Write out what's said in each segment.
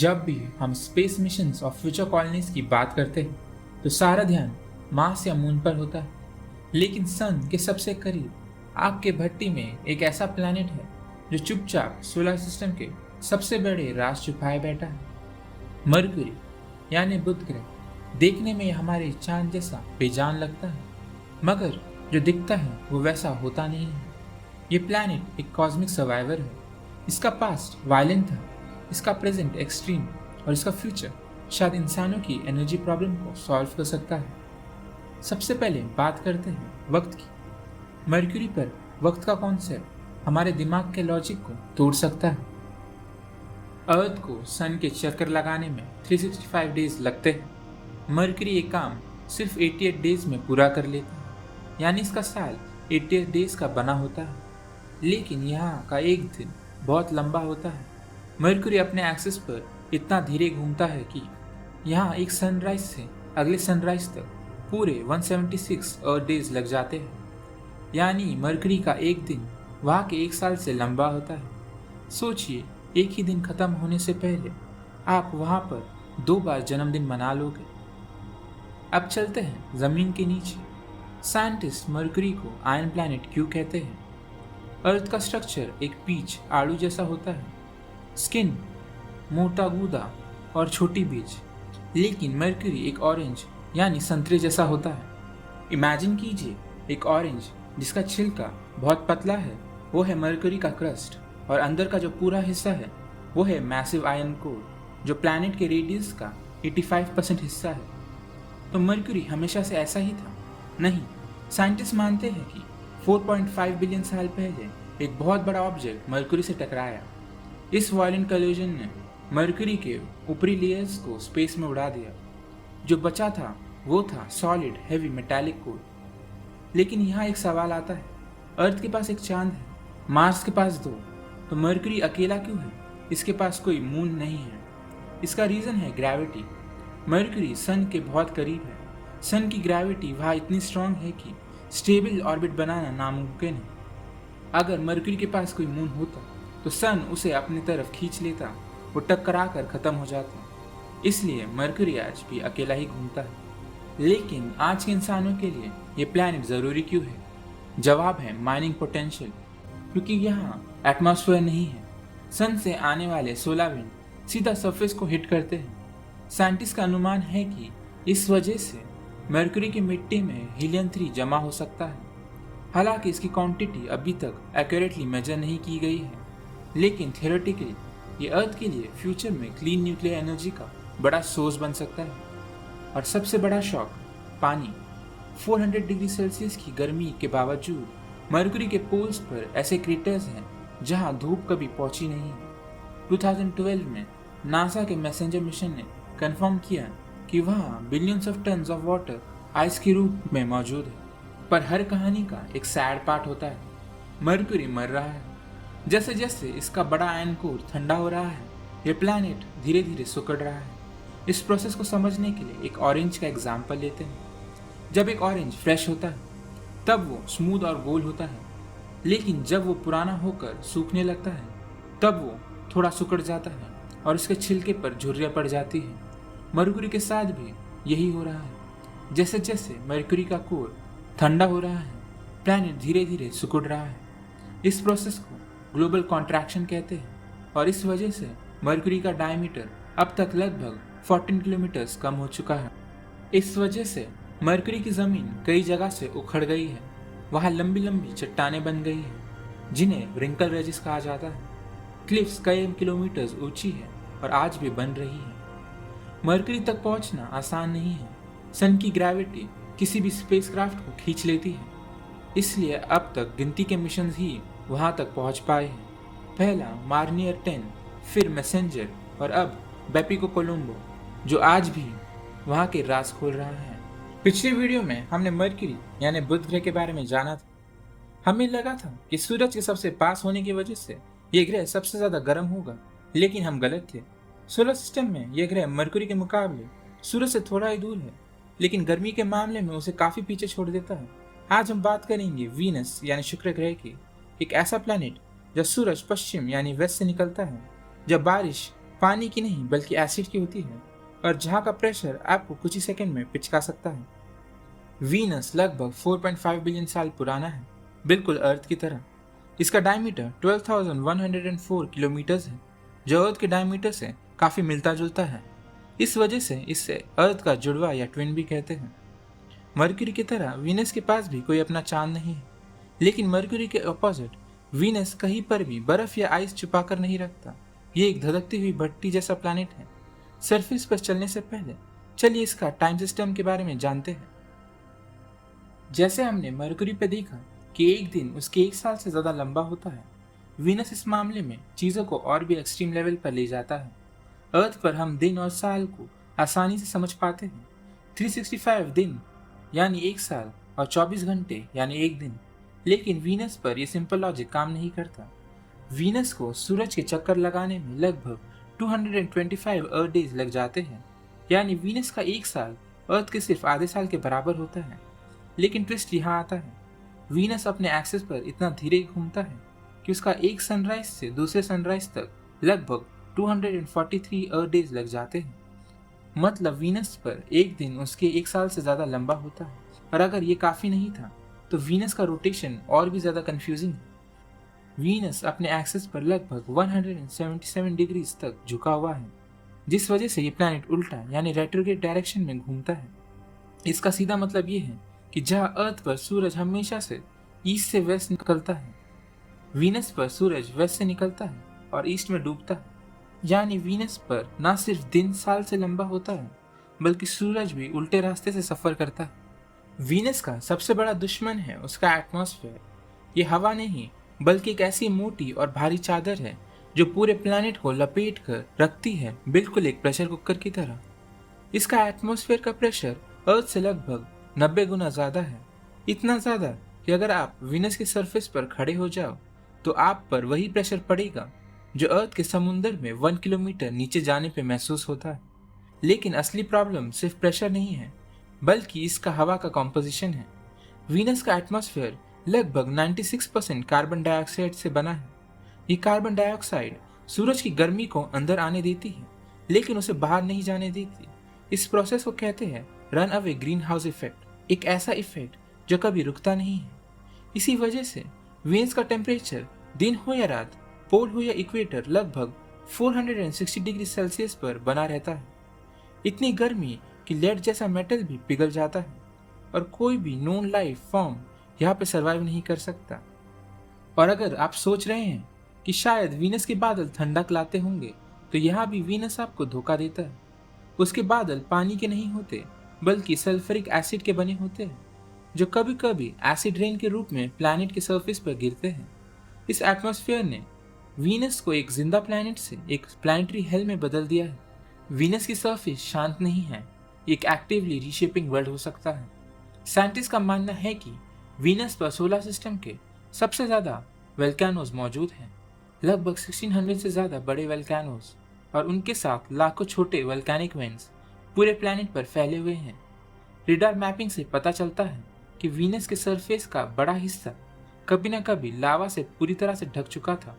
जब भी हम स्पेस मिशंस और फ्यूचर कॉलोनीज की बात करते हैं तो सारा ध्यान मार्स या मून पर होता है। लेकिन सन के सबसे करीब आग के भट्टी में एक ऐसा प्लैनेट है जो चुपचाप सोलर सिस्टम के सबसे बड़े राज छुपाए बैठा है। मरकरी यानी बुध ग्रह देखने में हमारे चांद जैसा बेजान लगता है, मगर जो दिखता है वो वैसा होता नहीं है। ये प्लैनेट एक कॉस्मिक सर्वाइवर है। इसका पास्ट वायलेंट था, इसका प्रेजेंट एक्सट्रीम और इसका फ्यूचर शायद इंसानों की एनर्जी प्रॉब्लम को सॉल्व कर सकता है। सबसे पहले बात करते हैं वक्त की। मरकरी पर वक्त का कॉन्सेप्ट हमारे दिमाग के लॉजिक को तोड़ सकता है। अर्थ को सन के चक्कर लगाने में 365 डेज लगते हैं। मरकरी ये काम सिर्फ 88 डेज में पूरा कर लेता है, यानी इसका साल 88 डेज का बना होता है। लेकिन यहाँ का एक दिन बहुत लंबा होता है। मरकरी अपने एक्सिस पर इतना धीरे घूमता है कि यहाँ एक सनराइज से अगले सनराइज तक पूरे 176 अर्थ डेज लग जाते हैं। यानी मरकरी का एक दिन वहाँ के एक साल से लंबा होता है। सोचिए, एक ही दिन खत्म होने से पहले आप वहाँ पर 2 बार जन्मदिन मना लोगे। अब चलते हैं जमीन के नीचे। साइंटिस्ट मरकरी को आयरन प्लैनेट क्यों कहते हैं? अर्थ का स्ट्रक्चर एक पीच आड़ू जैसा होता है, स्किन मोटा गूदा और छोटी बीज। लेकिन मरकरी एक ऑरेंज यानी संतरे जैसा होता है। इमेजिन कीजिए, एक ऑरेंज जिसका छिलका बहुत पतला है वो है मरकरी का क्रस्ट, और अंदर का जो पूरा हिस्सा है वो है मैसिव आयरन कोर, जो प्लैनेट के रेडियस का 85% हिस्सा है। तो मरकरी हमेशा से ऐसा ही था? नहीं, साइंटिस्ट मानते हैं कि 4.5 बिलियन साल पहले एक बहुत बड़ा ऑब्जेक्ट मरकरी से टकराया। इस वायलेंट कोलिजन ने मरकरी के ऊपरी लेयर्स को स्पेस में उड़ा दिया। जो बचा था वो था सॉलिड हेवी मेटालिक कोर। लेकिन यहाँ एक सवाल आता है, अर्थ के पास एक चांद है, मार्स के पास 2, तो मरकरी अकेला क्यों है? इसके पास कोई मून नहीं है। इसका रीज़न है ग्रेविटी। मरकरी सन के बहुत करीब है। सन की ग्रेविटी वहाँ इतनी स्ट्रांग है कि स्टेबल ऑर्बिट बनाना नामुमकिन है। अगर मरकरी के पास कोई मून होता तो सन उसे अपनी तरफ खींच लेता, वो टकरा कर ख़त्म हो जाता। इसलिए मरकरी आज भी अकेला ही घूमता है। लेकिन आज के इंसानों के लिए ये प्लैनेट ज़रूरी क्यों है? जवाब है माइनिंग पोटेंशियल। क्योंकि यहाँ एटमॉस्फेयर नहीं है। सन से आने वाले सोलर विंड सीधा सरफेस को हिट करते हैं। साइंटिस्ट का अनुमान है कि इस वजह से मरकरी की मिट्टी में हीलियम-3 जमा हो सकता है। हालांकि इसकी क्वांटिटी अभी तक एक्यूरेटली मेजर नहीं की गई है, लेकिन थियोरेटिकली ये अर्थ के लिए फ्यूचर में क्लीन न्यूक्लियर एनर्जी का बड़ा सोर्स बन सकता है। और सबसे बड़ा शॉक, पानी। 400 डिग्री सेल्सियस की गर्मी के बावजूद मरकरी के पोल्स पर ऐसे क्रेटर्स हैं जहां धूप कभी पहुंची नहीं है। 2012 में नासा के मैसेंजर मिशन ने कंफर्म किया कि वहां billions of tons of water ice के रूप में मौजूद है। पर हर कहानी का एक सैड पार्ट होता है। मरकरी मर रहा है। जैसे जैसे इसका बड़ा आयरन कोर ठंडा हो रहा है, ये प्लैनेट धीरे धीरे सिकुड़ रहा है। इस प्रोसेस को समझने के लिए एक ऑरेंज का एग्जाम्पल लेते हैं। जब एक ऑरेंज फ्रेश होता है तब वो स्मूथ और गोल होता है, लेकिन जब वो पुराना होकर सूखने लगता है तब वो थोड़ा सिकुड़ जाता है और उसके छिलके पर झुर्रियाँ पड़ जाती है। मरकरी के साथ भी यही हो रहा है। जैसे जैसे मरकरी का कोर ठंडा हो रहा है, प्लैनेट धीरे धीरे सिकुड़ रहा है। इस प्रोसेस को ग्लोबल कॉन्ट्रैक्शन कहते हैं, और इस वजह से मरकरी का डायमीटर अब तक लगभग 14 किलोमीटर्स कम हो चुका है। इस वजह से मरकरी की ज़मीन कई जगह से उखड़ गई है। वहाँ लंबी लंबी चट्टानें बन गई हैं जिन्हें रिंकल रेजिस कहा जाता है। क्लिफ्स कई किलोमीटर्स ऊंची है और आज भी बन रही है। मरकरी तक पहुंचना आसान नहीं है। सन की ग्रेविटी किसी भी स्पेसक्राफ्ट को खींच लेती है, इसलिए अब तक गिनती के मिशन ही वहां तक पहुंच पाए हैं। पहला मार्नियर 10, फिर मैसेंजर और अब बेपिको कोलंबो, जो आज भी वहां के राज खोल रहा है। पिछली वीडियो में हमने मरकरी यानी बुध ग्रह के बारे में जाना था। हमें लगा था कि सूरज के सबसे पास होने की वजह से ये ग्रह सबसे ज्यादा गर्म होगा, लेकिन हम गलत थे। सोलर सिस्टम में यह ग्रह मरकरी के मुकाबले सूरज से थोड़ा ही दूर है, लेकिन गर्मी के मामले में उसे काफी पीछे छोड़ देता है। आज हम बात करेंगे वीनस यानी शुक्र ग्रह की, एक ऐसा प्लैनेट जब सूरज पश्चिम यानी वेस्ट से निकलता है, जब बारिश पानी की नहीं बल्कि एसिड की होती है और जहाँ का प्रेशर आपको कुछ ही सेकंड में पिचका सकता है। वीनस लगभग 4.5 बिलियन साल पुराना है, बिल्कुल अर्थ की तरह। इसका डायमीटर 12,104 किलोमीटर्स है, जो अर्थ के डायमीटर से काफ़ी मिलता जुलता है। इस वजह से इसे अर्थ का जुड़वा या ट्विन भी कहते हैं। मरक्यूरी की तरह वीनस के पास भी कोई अपना चांद नहीं है, लेकिन मरक्यूरी के अपोजिट वीनस कहीं पर भी बर्फ या आइस छुपा कर नहीं रखता। ये एक धधकती हुई भट्टी जैसा प्लैनेट है। सरफेस पर चलने से पहले चलिए इसका टाइम सिस्टम के बारे में जानते हैं। जैसे हमने मरक्यूरी पे देखा कि एक दिन उसके 1 साल से ज़्यादा लंबा होता है, वीनस इस मामले में चीज़ों को और भी एक्सट्रीम लेवल पर ले जाता है। अर्थ पर हम दिन और साल को आसानी से समझ पाते हैं। 365 दिन यानी 1 साल और 24 घंटे यानी एक दिन। लेकिन वीनस पर यह सिंपल लॉजिक काम नहीं करता। वीनस को सूरज के चक्कर लगाने में लगभग 225 अर्थ डेज लग जाते हैं, यानी वीनस का 1 साल अर्थ के सिर्फ आधे साल के बराबर होता है। लेकिन ट्विस्ट यहाँ आता है, वीनस अपने एक्सिस पर इतना धीरे घूमता है कि उसका एक सनराइज से दूसरे सनराइज तक लगभग 243 अर्थ डेज लग जाते हैं। मतलब वीनस पर एक दिन उसके 1 साल से ज़्यादा लंबा होता है। और अगर ये काफ़ी नहीं था तो वीनस का रोटेशन और भी ज़्यादा कंफ्यूजिंग है। वीनस अपने एक्सिस पर लगभग 177 डिग्रीज तक झुका हुआ है, जिस वजह से ये प्लैनेट उल्टा यानी रेट्रोग्रेड डायरेक्शन में घूमता है। इसका सीधा मतलब ये है कि जहाँ अर्थ पर सूरज हमेशा से ईस्ट से वेस्ट निकलता है, वीनस पर सूरज वेस्ट से निकलता है और ईस्ट में डूबता है। यानी वीनस पर ना सिर्फ दिन साल से लंबा होता है, बल्कि सूरज भी उल्टे रास्ते से सफ़र करता है। वीनस का सबसे बड़ा दुश्मन है उसका एटमॉस्फेयर। ये हवा नहीं बल्कि एक ऐसी मोटी और भारी चादर है जो पूरे प्लैनेट को लपेट कर रखती है, बिल्कुल एक प्रेशर कुकर की तरह। इसका एटमॉस्फेयर का प्रेशर अर्थ से लगभग 90 गुना ज़्यादा है। इतना ज़्यादा कि अगर आप वीनस के सरफेस पर खड़े हो जाओ तो आप पर वही प्रेशर पड़ेगा जो अर्थ के समुंदर में 1 किलोमीटर नीचे जाने पे महसूस होता है। लेकिन असली प्रॉब्लम सिर्फ प्रेशर नहीं है, बल्कि इसका हवा का कॉम्पोजिशन है। वीनस का एटमॉस्फेयर लगभग 96% कार्बन डाइऑक्साइड से बना है। ये कार्बन डाइऑक्साइड सूरज की गर्मी को अंदर आने देती है, लेकिन उसे बाहर नहीं जाने देती। इस प्रोसेस को कहते हैं run away green house effect, एक ऐसा इफेक्ट जो कभी रुकता नहीं है। इसी वजह से वीनस का टेम्परेचर दिन हो या रात, पोल हो या इक्वेटर, लगभग 460 डिग्री सेल्सियस पर बना रहता है। इतनी गर्मी कि लेड जैसा मेटल भी पिघल जाता है और कोई भी नॉन लाइफ फॉर्म यहाँ पे सरवाइव नहीं कर सकता। और अगर आप सोच रहे हैं कि शायद वीनस के बादल ठंडक लाते होंगे, तो यहाँ भी वीनस आपको धोखा देता है। उसके बादल पानी के नहीं होते बल्कि सल्फ्यूरिक एसिड के बने होते हैं, जो कभी कभी एसिड रेन के रूप में प्लैनेट के सरफेस पर गिरते हैं। इस एटमॉस्फेयर ने वीनस को एक जिंदा प्लैनेट से एक प्लैनेटरी हेल में बदल दिया है। वीनस की सरफेस शांत नहीं है, एक एक्टिवली रीशेपिंग वर्ल्ड हो सकता है। साइंटिस्ट का मानना है कि वीनस पर सोलर सिस्टम के सबसे ज़्यादा वोल्केनोज मौजूद हैं, लगभग 1600 से ज़्यादा बड़े वोल्केनोज और उनके साथ लाखों छोटे वोल्केनिक वेंट्स पूरे प्लैनेट पर फैले हुए हैं। रेडार मैपिंग से पता चलता है कि वीनस के सरफेस का बड़ा हिस्सा कभी न कभी लावा से पूरी तरह से ढक चुका था।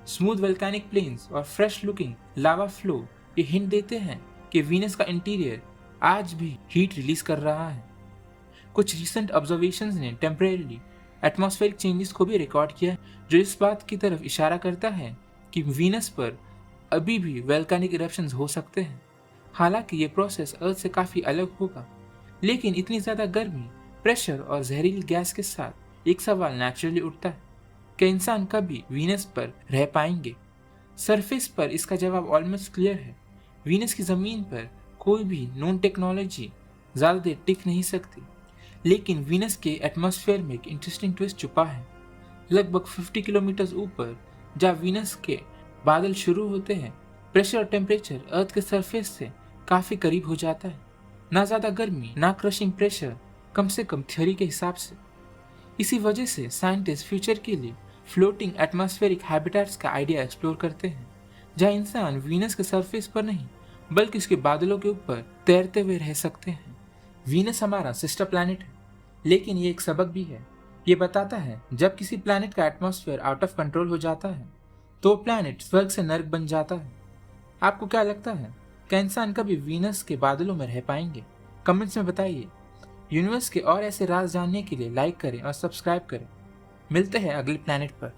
स्मूथ वोल्केनिक प्लेन्स और फ्रेश लुकिंग लावा फ्लो ये हिंट देते हैं कि वीनस का इंटीरियर आज भी हीट रिलीज कर रहा है। कुछ रिसेंट ऑब्जर्वेशंस ने टेम्परेरी एटमॉस्फेरिक चेंजेस को भी रिकॉर्ड किया है, जो इस बात की तरफ इशारा करता है कि वीनस पर अभी भी वोल्केनिक इरप्शंस हो सकते हैं। हालांकि ये प्रोसेस अर्थ से काफ़ी अलग होगा, लेकिन इतनी ज़्यादा गर्मी, प्रेशर और जहरीली गैस के साथ एक सवाल नेचुरली उठता है कि इंसान कभी वीनस पर रह पाएंगे। सरफेस पर इसका जवाब ऑलमोस्ट क्लियर है। वीनस की ज़मीन पर कोई भी नॉन टेक्नोलॉजी ज़्यादा देर टिक नहीं सकती। लेकिन वीनस के एटमॉस्फेयर में एक इंटरेस्टिंग ट्विस्ट छुपा है। लगभग 50 किलोमीटर ऊपर जहाँ वीनस के बादल शुरू होते हैं, प्रेशर और टेम्परेचर अर्थ के सरफेस से काफ़ी करीब हो जाता है। ना ज़्यादा गर्मी, ना क्रशिंग प्रेशर, कम से कम थ्योरी के हिसाब से। इसी वजह से साइंटिस्ट फ्यूचर के लिए फ्लोटिंग एटमॉस्फेरिक हैबिटेट्स का आइडिया एक्सप्लोर करते हैं, जहाँ इंसान वीनस के सरफेस पर नहीं बल्कि उसके बादलों के ऊपर तैरते हुए रह सकते हैं। वीनस हमारा सिस्टर प्लैनेट है, लेकिन ये एक सबक भी है। ये बताता है जब किसी प्लैनेट का एटमॉस्फेयर आउट ऑफ कंट्रोल हो जाता है तो प्लैनेट स्वर्ग से नर्क बन जाता है। आपको क्या लगता है, क्या इंसान कभी वीनस के बादलों में रह पाएंगे? कमेंट्स में बताइए। यूनिवर्स के और ऐसे राज जानने के लिए लाइक करें और सब्सक्राइब करें। मिलते हैं अगले प्लैनेट पर।